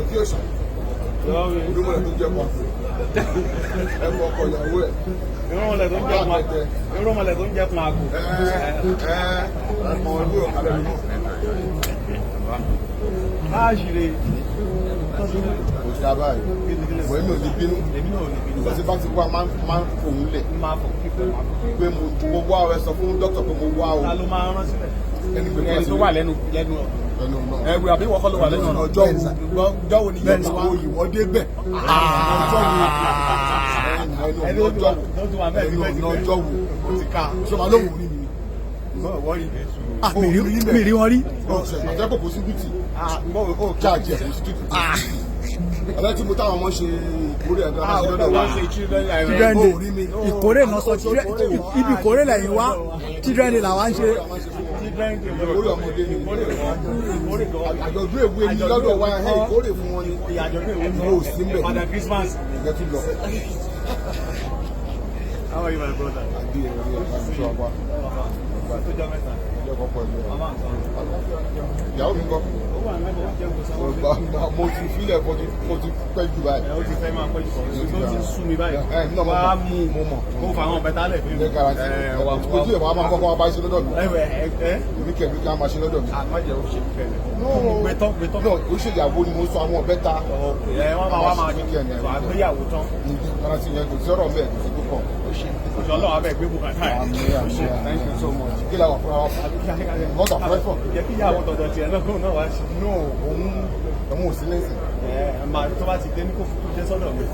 kí òṣà olúmọ̀lẹ̀ tó jẹ́ pọ̀ ẹ̀kọ́ ọkọ̀ ìyàwó ẹ̀ irúnmọ̀lẹ̀ tó ń jẹ́ kun àgò. ẹ̀mọ̀ ìlú ọ̀kadà nínú. káàṣìrè kò sí abáyé wọ́n èmi ò ní bínú ìgbà tí bá ti wá máa ń fòun lẹ̀ pé mo wá ọ ẹ sọ fún dókítà pé mo wá o. ta ló máa rán sílẹ̀. ẹni tó wà lẹ́nu ẹgbẹ́ àbí wọ́n kọ́ ló wà lẹ́nu ọ̀nà ọjọ́ wo ni yẹn ti wá òyìnbó débẹ̀ ọjọ́ wo ọjọ́ wo o ti ká ṣé máa lóhùn rí mi mi rí wọn rí. àjẹpọ̀ kò sí bìtì jáàjì ẹ̀ sí tìtì ọ̀rẹ́ tí mo táwọn ọmọ ṣe ìkórè ẹ̀dá láti lọ́dọ̀ wá children day ìkórè náà sọ ibi ìkórè lẹ́yìn wá children day làwa ń ṣe. ìkórè ọmọdé ni àjọ̀dún èwe ni lọ́dọ̀ wa ẹ̀ ìkórè fún wọn ni ìwé òsì ń bẹ̀ ìgbẹ́ tún lọ. How are you, my brother? ìyàwó mi kọ́ mo ti filẹ̀ mo ti pẹ́ jù báyìí. ó ti fẹ́ máa pẹ́ jù kọ́ ló ti sú mi báyìí. wàá mú kó fa àwọn bẹ́tà lẹ̀ fún mi. ojú ẹ̀ wàá máa kọ́kọ́ wá bá ṣe lọ́dọ̀ mi. èmi kẹ̀mí kí a máa ṣe lọ́dọ̀ mi. àmọ́jẹ̀ ó ṣe kẹ́lẹ̀. gbẹtọ́ ó ṣe ìyàwó ni mo sọ àwọn bẹ́tà. wọ́n máa wá máa àgbéyàwó tán. ara ti yẹn kò sí ọ̀rọ̀ mẹ́ẹ̀ kò sí tó kàn. òṣèlú ọlọ́wọ́ abẹ́ gbé bùkátà ẹ̀. Thank you so much. kí la wà fún wa what a fresh one. jẹ́ kí ìyàwó tọ̀dọ̀ tiẹ̀ náà kóun náà wá sí. no òun ò sí lẹ́sìn. màá tó bá ti dé ní kò fún jẹ́ sọ́dọ̀ mi.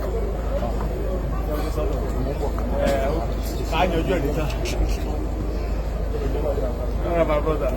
ká yanjú ẹ̀ níta. All right, my brother.